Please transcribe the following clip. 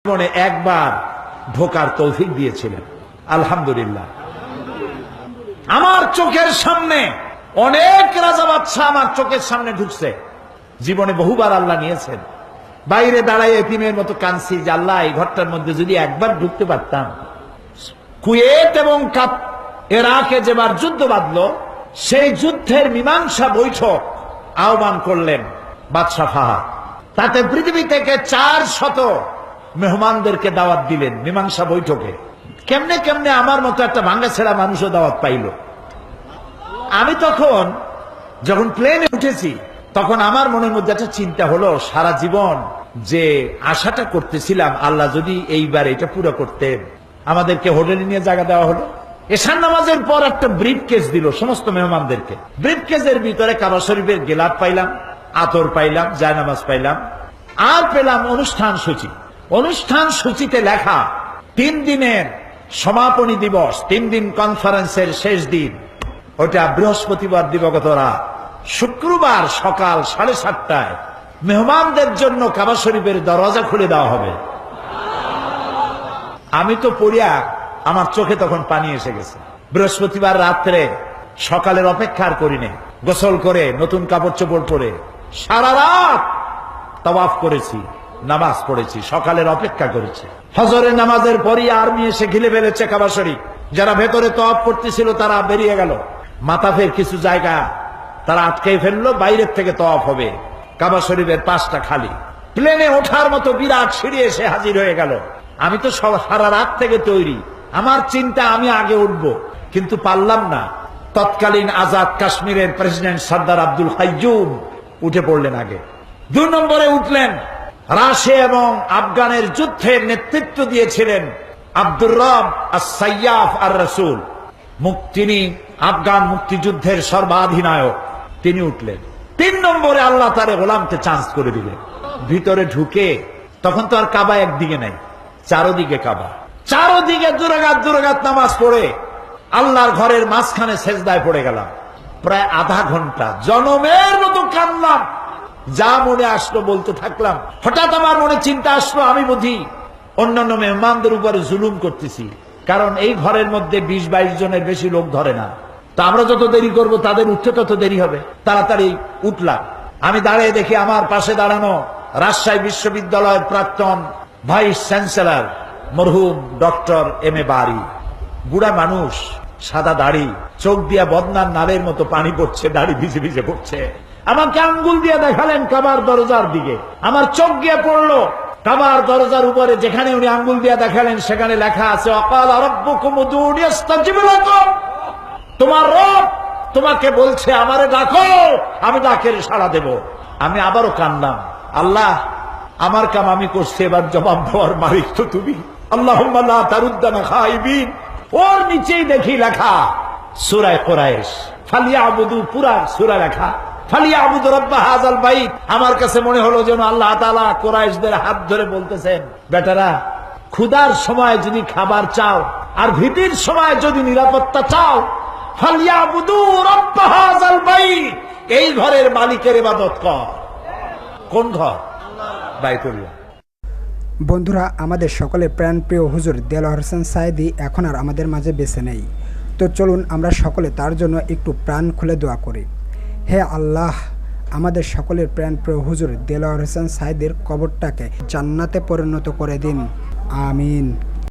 জীবনে একবার ঢোকার তৌফিক দিয়েছিলেন, আলহামদুলিল্লাহ। আমার চোখের সামনে অনেক রাজা বাদশা আমার চোখের সামনে ঢুকছে, জীবনে বহুবার আল্লাহ নিয়েছেন। বাইরে দাঁড়ায় এতিমের মতো কাঁদছি যে আল্লাহ এই ঘরটার মধ্যে যদি একবার ঢুকতে পারতাম। কুয়েত এবং ইরাকে যেবার যুদ্ধ বাঁধল, সেই যুদ্ধের মীমাংসা বৈঠক আহ্বান করলেন বাদশা ফাহাদ। তাতে পৃথিবী থেকে 400 মেহমানদেরকে দাওয়াত দিলেন মীমাংসা বৈঠকে। কেমনে কেমনে আমার মতো একটা ভাঙ্গাছেড়া মানুষও দাওয়াত পাইল। আমি তখন যখন প্লেনে উঠেছি, তখন আমার মনের মধ্যে একটা চিন্তা হলো, সারা জীবন যে আশাটা করতেছিলাম আল্লাহ যদি এইবার এটা পুরো করতেন। আমাদেরকে হোটেলে নিয়ে জায়গা দেওয়া হলো। এশার নামাজের পর একটা ব্রিফ কেস দিল সমস্ত মেহমানদেরকে। ব্রিফ কেসের ভিতরে কাবা শরীফের গেলাপ পাইলাম, আতর পাইলাম, জায়নামাজ পাইলাম, আর পেলাম অনুষ্ঠান সূচি। অনুষ্ঠান সূচিতে লেখা 3 দিনের সমাপনী দিবস, 3 দিন কনফারেন্সের শেষ দিন, ওটা বৃহস্পতিবার দিবাগত রাত। শুক্রবার সকাল 7:30টায় মেহমানদের জন্য কাবা শরীফের দরজা খুলে দেওয়া হবে। আমি তো পড়িয়া আমার চোখে তখন পানি এসে গেছে। বৃহস্পতিবার রাত্রে সকালের অপেক্ষার করিনি, গোসল করে নতুন কাপড় চোপড় পরে সারা রাত তাওয়াফ করেছি, নামাজ পড়েছি, সকালের অপেক্ষা করেছি। ফজরের নামাজের পরই আর্মি এসে ঘিরে ফেলেছে কাবা শরীফ। যারা ভেতরে তাওয়াফ করতেছিল তারা বেরিয়ে গেল। মাতাফের কিছু জায়গা তারা আটকে ফেললো, বাইরের থেকে তাওয়াফ হবে। কাবা শরীফের পাশটা খালি। প্লেনে ওঠার মতো বিরাট সিঁড়ি এসে হাজির হয়ে গেল। আমি তো সারা রাত থেকে তৈরি, আমার চিন্তা আমি আগে উঠব, কিন্তু পারলাম না। তৎকালীন আজাদ কাশ্মীরের প্রেসিডেন্ট সর্দার আব্দুল কাইয়ুম উঠে পড়লেন আগে। 2 নম্বরে উঠলেন রাশিয়া এবং আফগানের যুদ্ধের নেতৃত্ব দিয়েছিলেন আব্দুর রব আস-সাইয়াফ আর-রাসূল। তিনি আফগান মুক্তিযুদ্ধের সর্বাধিনায়ক, তিনি উঠলেন। 3 নম্বরে আল্লাহ তারে গোলামকে চান্স করে দিলেন। ভিতরে ঢুকে তখন তো আর কাবা একদিকে নাই, চারদিকে কাবা। চারদিকে দুরাকাত নামাজ পড়ে আল্লাহর ঘরের মাঝখানে সেজদায় পড়ে গেলাম। প্রায় আধা ঘন্টা জনমের মতো কাঁদলাম, যা মনে আসলো বলতে থাকলাম। হঠাৎ আমার মনে চিন্তা আসলো, আমি বুঝি অন্যান্য মেহমানদের উপরে জুলুম করতেছি, কারণ এই ঘরের মধ্যে 20-22 জনের বেশি লোক ধরে না। তো আমরা যত দেরি করব তাদের উঠতে তত দেরি হবে। তাড়াতাড়ি উঠলাম। আমি দাঁড়িয়ে দেখি আমার পাশে দাঁড়ানো রাজশাহী বিশ্ববিদ্যালয়ের প্রাক্তন ভাইস চ্যান্সেলর মরহুম ডক্টর এম এ বারী। বুড়া মানুষ, সাদা দাড়ি, চোখ দিয়া বদনার নালের মতো পানি পড়ছে, দাড়ি ভিজে ভিজে পড়ছে। আমাকে আঙ্গুল দিয়ে দেখালেন কাবার দরজার দিকে। আমার চোখ গিয়ে পড়লো কাবার দরজার উপরে, যেখানে উনি আঙ্গুল দিয়ে দেখালেন সেখানে লেখা আছে ওয়াকাল রাব্বুকুম উদউনি আস্তাজিব লাকুম। তোমার রব তোমাকে বলছে আমারে ডাকো, আমি ডাকের সাড়া দেব। আমি আবারও কাঁদলাম, আল্লাহ আমার কাম আমি করছি, এবার জবাব দেওয়ার মালিক তো তুমি। আল্লাহুম্মা লা তারুদ্দানা খাইবিন। ওর নিচেই দেখি লেখা সূরা কুরাইশ, ফালিয়াবুদু, পুরা সূরা লেখা ফালিয়াবুদু রাব্ব হাযাল বাইত। আমার কাছে মনে হলো যেন আল্লাহ তাআলা কুরাইশদের হাত ধরে বলতেছেন, বেটারা ক্ষুধার সময় যদি খাবার চাও আর ভীতির সময় যদি নিরাপত্তা চাও, ফালিয়াবুদু রাব্ব হাযাল বাইত, এই ঘরের মালিকের ইবাদত কর। কোন ঘর? বাইতুল্লাহ। বন্ধুরা, আমাদের সকলের প্রাণপ্রিয় হুজুর দেলোয়ার হোসেন সাঈদী এখন আর আমাদের মাঝে বেঁচে নেই। তো চলুন আমরা সকলে তার জন্য একটু প্রাণ খুলে দোয়া করি। হে আল্লাহ, আমাদের সকলের প্রাণপ্রিয় হুজুর দেলোয়ার হোসেন সাঈদীর কবরটাকে জান্নাতে পরিণত করে দিন, আমিন।